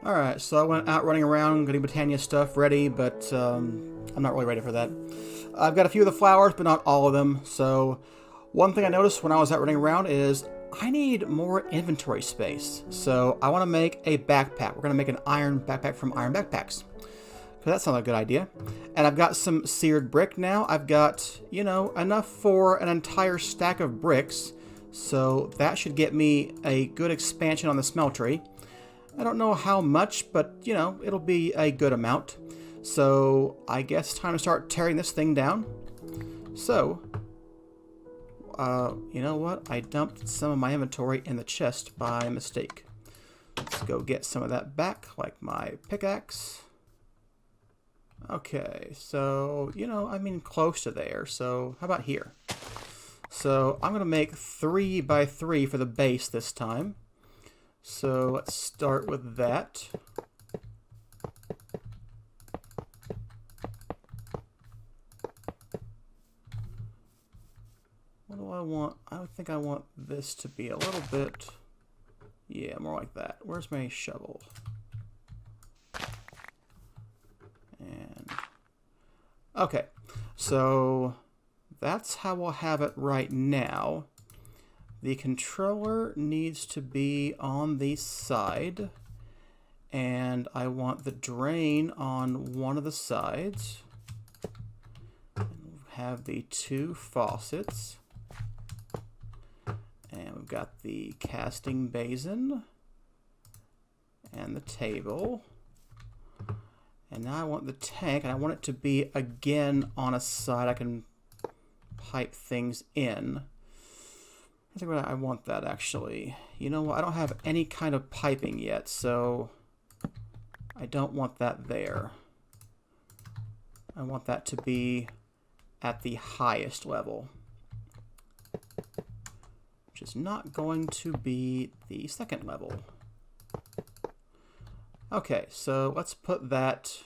Alright, so I went out running around getting Britannia stuff ready, but I'm not really ready for that. I've got a few of the flowers, but not all of them. So one thing I noticed when I was out running around is I need more inventory space. So I want to make a backpack. We're going to make an iron backpack from Iron Backpacks. So that sounds like a good idea. And I've got some seared brick now. I've got, enough for an entire stack of bricks. So that should get me a good expansion on the smeltery. I don't know how much, but, it'll be a good amount. So I guess it's time to start tearing this thing down. So, you know what? I dumped some of my inventory in the chest by mistake. Let's go get some of that back, like my pickaxe. Okay, so, close to there. So, how about here? So, I'm going to make 3 by 3 for the base this time. So, let's start with that. What do I want? I think I want this to be a little bit... Yeah, more like that. Where's my shovel? And... Okay, so that's how we'll have it right now. The controller needs to be on the side, and I want the drain on one of the sides. And we'll have the 2 faucets, and we've got the casting basin and the table. And now I want the tank, and I want it to be again on a side I can pipe things in. I think I want that actually. You know what? I don't have any kind of piping yet, so I don't want that there. I want that to be at the highest level, which is not going to be the second level. Okay, so let's put that,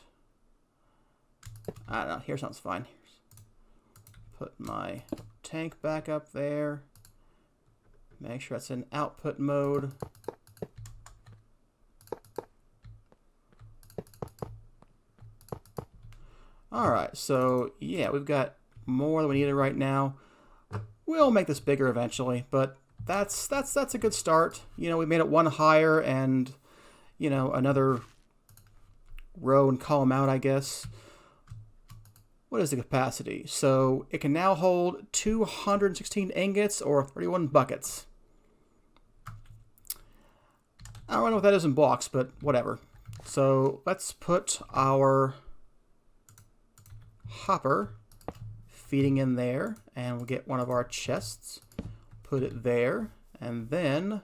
I don't know, here sounds fine. Put my tank back up there. Make sure it's in output mode. Alright, so yeah, we've got more than we needed right now. We'll make this bigger eventually, but that's a good start. We made it one higher and, another row and column out, I guess. What is the capacity? So it can now hold 216 ingots or 31 buckets. I don't know what that is in blocks, but whatever. So let's put our hopper feeding in there, and we'll get one of our chests, put it there, and then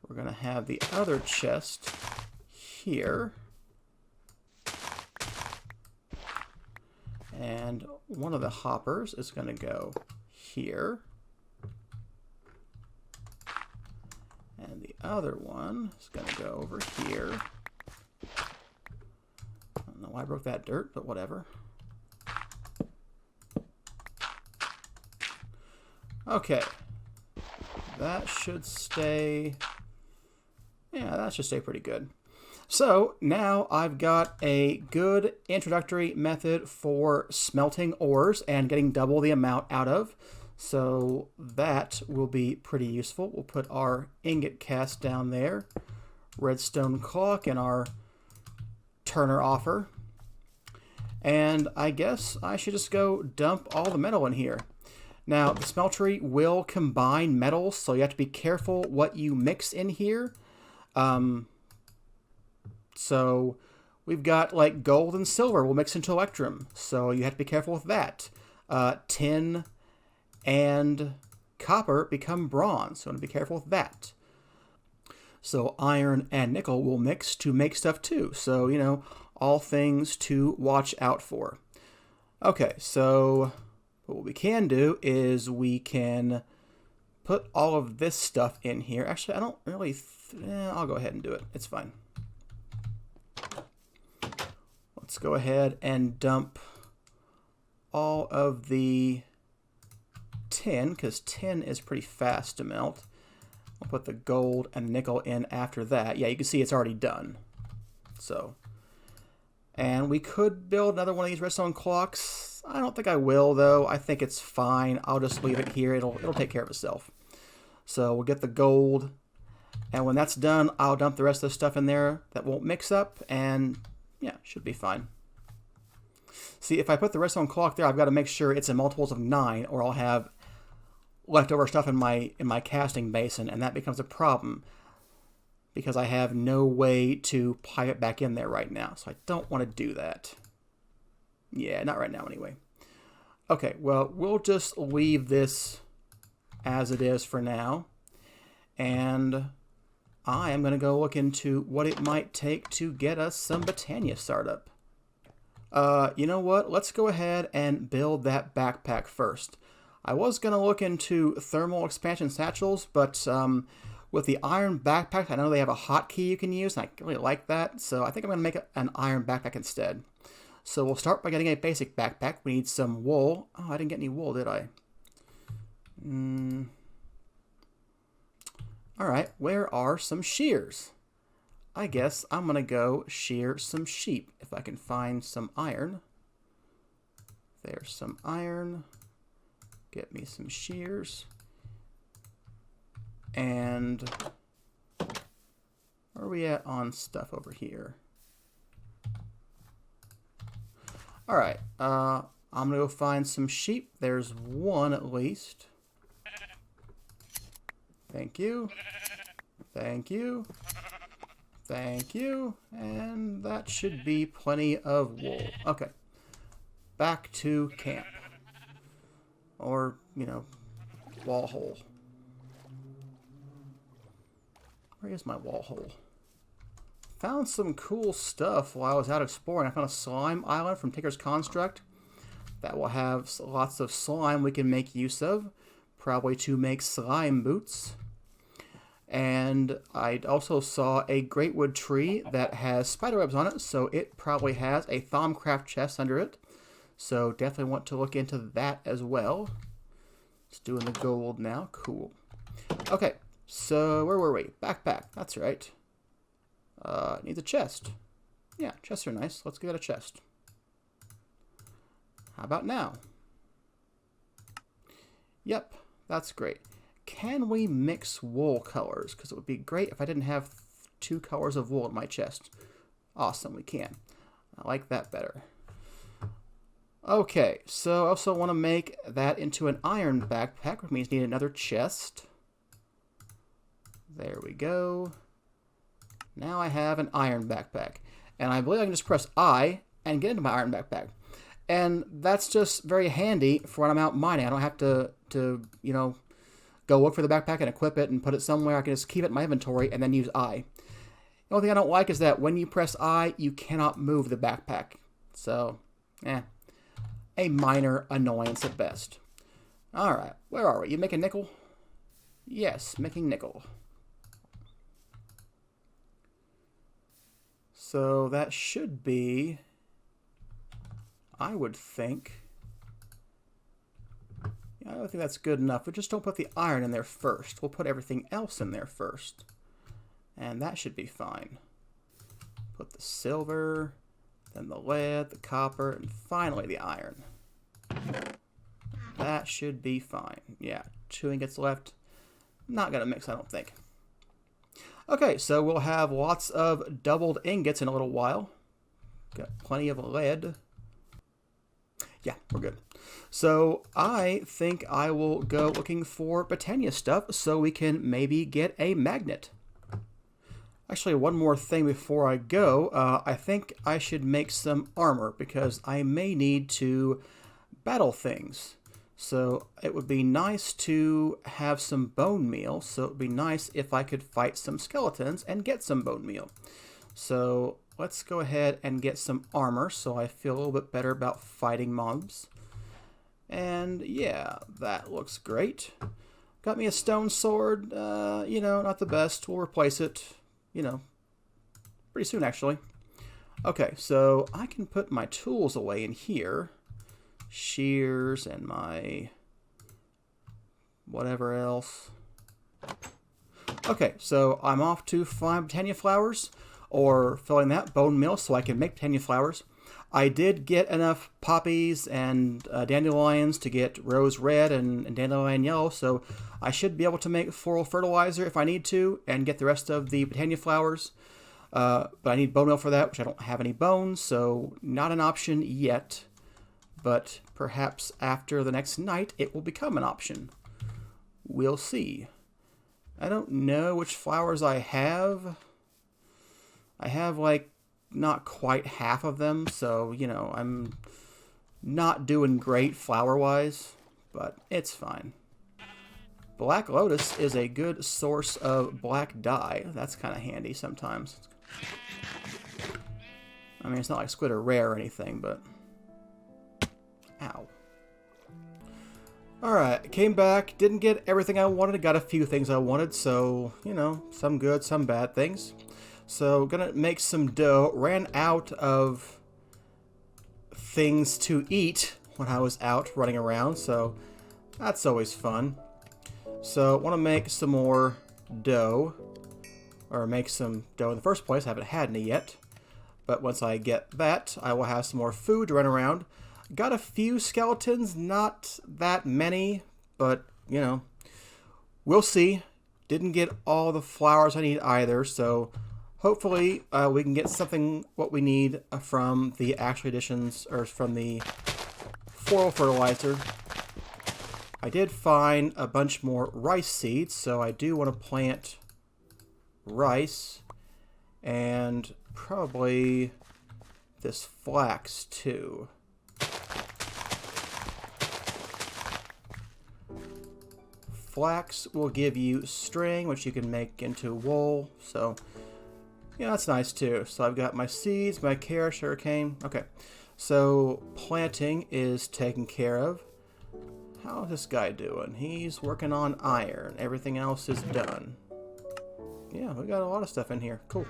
we're going to have the other chest here. And one of the hoppers is going to go here. And the other one is going to go over here. I don't know why I broke that dirt, but whatever. Okay. That should stay... Yeah, that should stay pretty good. So now I've got a good introductory method for smelting ores and getting double the amount out of. So that will be pretty useful. We'll put our ingot cast down there, redstone clock, and our turner offer. And I guess I should just go dump all the metal in here. Now, the smeltery will combine metals, so you have to be careful what you mix in here. So we've got like gold and silver will mix into electrum, so you have to be careful with that. Tin and copper become bronze, so you want to be careful with that. So iron and nickel will mix to make stuff too, so all things to watch out for. Okay, so what we can do is we can put all of this stuff in here. Actually, I don't really... I'll go ahead and do it. It's fine. Let's go ahead and dump all of the tin, because tin is pretty fast to melt. I'll put the gold and nickel in after that. Yeah, you can see it's already done. So, and we could build another one of these redstone clocks. I don't think I will, though. I think it's fine. I'll just leave it here. It'll take care of itself. So we'll get the gold, and when that's done, I'll dump the rest of the stuff in there that won't mix up, and yeah, should be fine. See, if I put the redstone clock there, I've got to make sure it's in multiples of 9, or I'll have leftover stuff in my casting basin, and that becomes a problem because I have no way to pipe it back in there right now. So I don't want to do that. Yeah, not right now anyway. Okay, well, we'll just leave this as it is for now. And I am going to go look into what it might take to get us some Britannia startup. You know what? Let's go ahead and build that backpack first. I was going to look into thermal expansion satchels, but with the iron backpack, I know they have a hotkey you can use, and I really like that. So I think I'm going to make an iron backpack instead. So we'll start by getting a basic backpack. We need some wool. Oh, I didn't get any wool, did I? Alright, where are some shears? I guess I'm going to go shear some sheep if I can find some iron. There's some iron. Get me some shears. And where are we at on stuff over here? Alright, I'm going to go find some sheep. There's one at least. Thank you. Thank you. Thank you. And that should be plenty of wool. Okay. Back to camp. Or, you know, wall hole. Where is my wall hole? Found some cool stuff while I was out exploring. I found a slime island from Tinker's Construct that will have lots of slime we can make use of, probably to make slime boots. And I also saw a greatwood tree that has spiderwebs on it, so it probably has a Thaumcraft chest under it. So definitely want to look into that as well. It's doing the gold now. Cool. Okay, so where were we? Backpack. That's right. Needs a chest. Yeah, chests are nice. Let's give it a chest. How about now? Yep, that's great. Can we mix wool colors? Because it would be great if I didn't have 2 colors of wool in my chest. Awesome, we can. I like that better. Okay, so I also want to make that into an iron backpack, which means need another chest. There we go. Now I have an iron backpack. And I believe I can just press I and get into my iron backpack. And that's just very handy for when I'm out mining. I don't have to you know, go look for the backpack and equip it and put it somewhere. I can just keep it in my inventory and then use I. The only thing I don't like is that when you press I, you cannot move the backpack. So, a minor annoyance at best. Alright, where are we? You making nickel? Yes, making nickel. So that should be, I would think, I don't think that's good enough. We just don't put the iron in there first. We'll put everything else in there first. And that should be fine. Put the silver, then the lead, the copper, and finally the iron. That should be fine. Yeah, 2 ingots left. Not going to mix, I don't think. Okay, so we'll have lots of doubled ingots in a little while. Got plenty of lead. Yeah, we're good. So I think I will go looking for Britannia stuff so we can maybe get a magnet. Actually, one more thing before I go. I think I should make some armor because I may need to battle things. So it would be nice to have some bone meal. So it would be nice if I could fight some skeletons and get some bone meal. So let's go ahead and get some armor so I feel a little bit better about fighting mobs. And yeah, that looks great. Got me a stone sword. You know, not the best. We'll replace it, you know, pretty soon actually. Okay, so I can put my tools away in here. Shears and my whatever else. Okay, so I'm off to find Britannia flowers, or filling that bone meal so I can make Britannia flowers. I did get enough poppies and dandelions to get rose red and dandelion yellow, so I should be able to make floral fertilizer if I need to, and get the rest of the Britannia flowers. But I need bone meal for that, which I don't have any bones, so not an option yet. But perhaps after the next night, it will become an option. We'll see. I don't know which flowers I have. I have, like, not quite half of them, so, you know, I'm not doing great flower-wise, but it's fine. Black lotus is a good source of black dye. That's kind of handy sometimes. I mean, it's not like squid are rare or anything, but... Ow. Alright, came back, didn't get everything I wanted, got a few things I wanted, so, you know, some good, some bad things. So, gonna make some dough. Ran out of things to eat when I was out running around, so that's always fun. So, want to make some more dough, or make some dough in the first place. I haven't had any yet, but once I get that, I will have some more food to run around. Got a few skeletons, not that many, but, you know, we'll see. Didn't get all the flowers I need either, so hopefully we can get something what we need from the actual additions, or from the floral fertilizer. I did find a bunch more rice seeds, so I do want to plant rice, and probably this flax too. Flax will give you string, which you can make into wool, so yeah, that's nice too. So I've got my seeds, my carrot, sugarcane. Okay, so planting is taken care of. How's this guy doing? He's working on iron. Everything else is done. Yeah, we got a lot of stuff in here. Cool.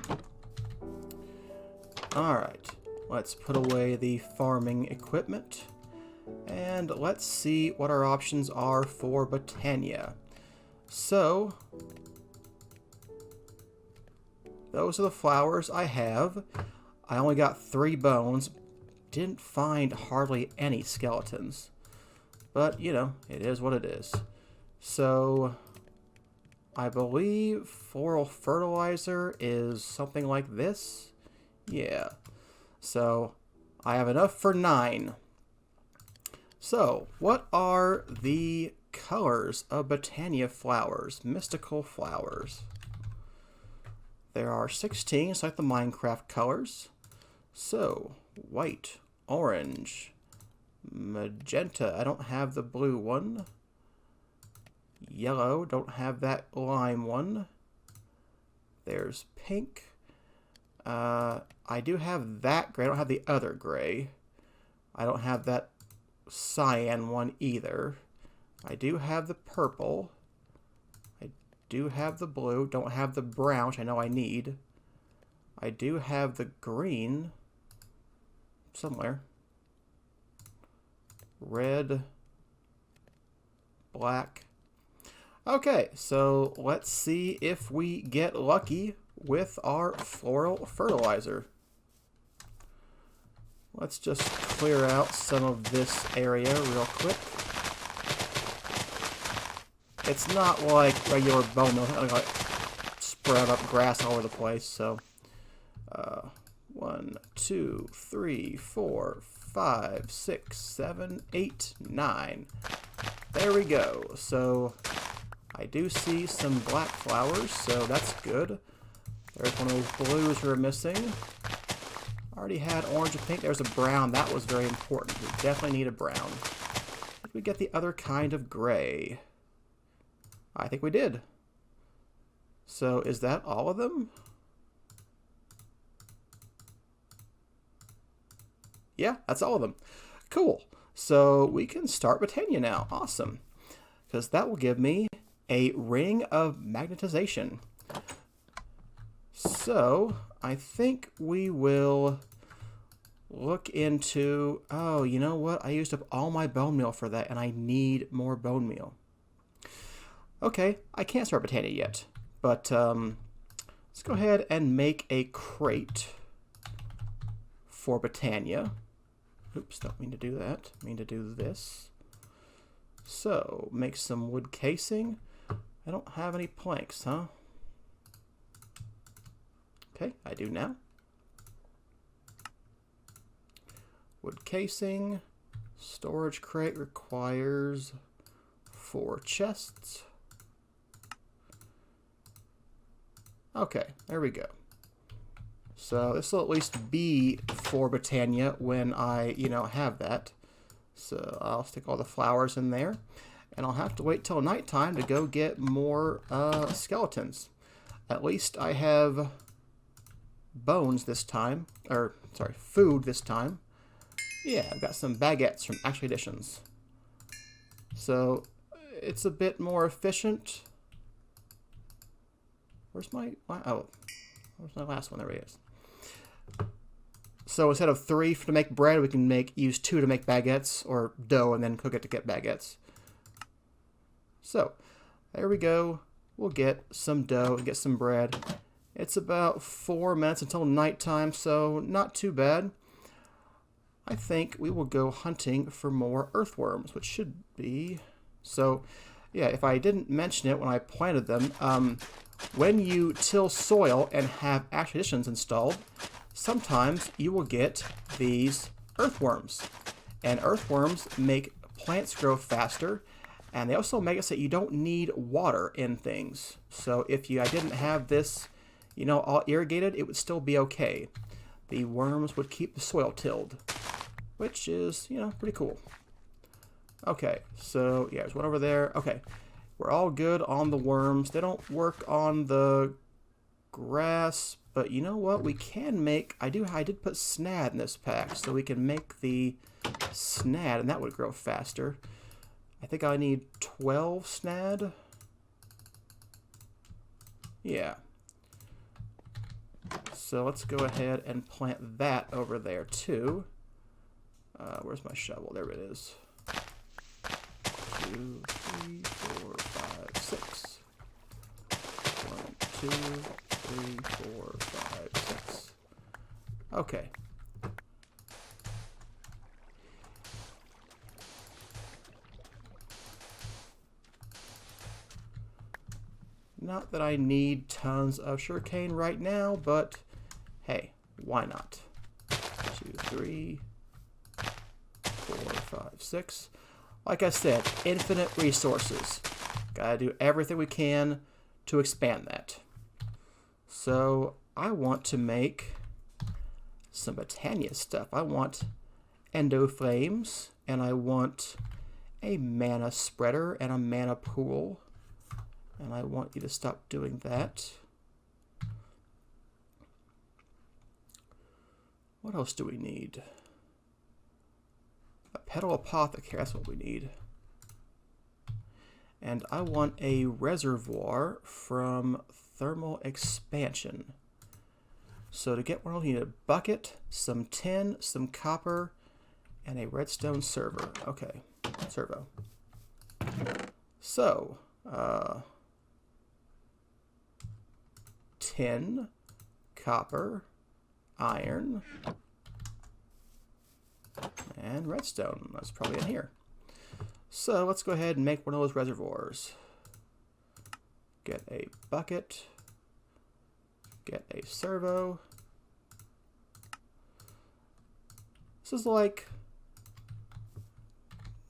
Alright, let's put away the farming equipment. And let's see what our options are for Britannia. So, those are the flowers I have. I only got 3 bones. Didn't find hardly any skeletons. But, you know, it is what it is. So, I believe floral fertilizer is something like this. Yeah. So, I have enough for 9. So, what are the colors of Britannia flowers? Mystical flowers. There are 16, it's like the Minecraft colors. So, white, orange, magenta, I don't have the blue one. Yellow, don't have that lime one. There's pink. I do have that gray, I don't have the other gray. I don't have that cyan one either. I do have the purple. I do have the blue. Don't have the brown, which I know I need. I do have the green somewhere. Red. Black. Okay, so let's see if we get lucky with our floral fertilizer. Let's just clear out some of this area real quick. It's not like regular bone meal. It's not like sprout up grass all over the place. So, 1, 2, 3, 4, 5, 6, 7, 8, 9. There we go. So, I do see some black flowers, so that's good. There's one of those blues we're missing. Already had orange and pink. There's a brown. That was very important. We definitely need a brown. Did we get the other kind of gray? I think we did. So is that all of them? Yeah, that's all of them. Cool. So we can start Britannia now. Awesome. Because that will give me a ring of magnetization. So I think we will look into... Oh, you know what? I used up all my bone meal for that, and I need more bone meal. Okay, I can't start Britannia yet, But let's go ahead and make a crate for Britannia. Oops, don't mean to do that. I mean to do this. So, make some wood casing. I don't have any planks, huh? Okay, I do now. Wood casing. Storage crate requires 4 chests. Okay, there we go. So this will at least be for Britannia when I, have that. So I'll stick all the flowers in there. And I'll have to wait till nighttime to go get more skeletons. At least I have bones this time. Or, sorry, food this time. Yeah, I've got some baguettes from Actual Editions. So it's a bit more efficient. Where's my last one? There it is. So instead of 3 to make bread, we can use 2 to make baguettes, or dough, and then cook it to get baguettes. So there we go. We'll get some dough and get some bread. It's about 4 minutes until nighttime, so not too bad. I think we will go hunting for more earthworms, which should be... So, yeah, if I didn't mention it when I planted them, when you till soil and have Actual Editions installed, sometimes you will get these earthworms. And earthworms make plants grow faster, and they also make it so you don't need water in things. So if I didn't have this, all irrigated, it would still be okay. The worms would keep the soil tilled, which is, pretty cool. Okay, so yeah, there's one over there. Okay, we're all good on the worms. They don't work on the grass, but you know what? We can make, I did put snad in this pack, so we can make the snad, and that would grow faster. I think I need 12 snad. Yeah. So let's go ahead and plant that over there too. Where's my shovel? There it is. 2, 3, 4, 5, 6. 1, 2, 3, 4, 5, 6. Okay. Not that I need tons of sugarcane right now, but hey, why not? 2, 3, 4, 5, 6. Like I said, infinite resources. Gotta do everything we can to expand that. So I want to make some Britannia stuff. I want endo flames, and I want a mana spreader and a mana pool. And I want you to stop doing that. What else do we need? A petal apothecary, that's what we need. And I want a reservoir from thermal expansion. So to get one, we need a bucket, some tin, some copper, and a redstone server. Okay, servo. So, tin, copper, iron, and redstone. That's probably in here. So let's go ahead and make one of those reservoirs. Get a bucket, get a servo. This is like,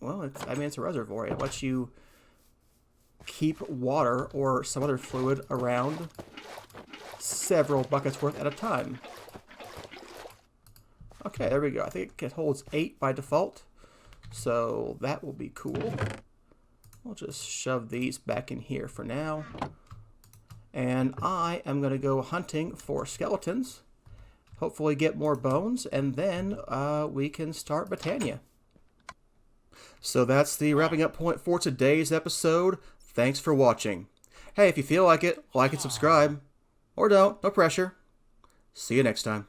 well, it's a reservoir. It lets you keep water or some other fluid around several buckets worth at a time. Okay, there we go. I think it holds 8 by default, so that will be cool. We'll just shove these back in here for now. And I am going to go hunting for skeletons, hopefully get more bones, and then we can start Britannia. So that's the wrapping up point for today's episode. Thanks for watching. Hey, if you feel like it, like and subscribe. Or don't, no pressure. See you next time.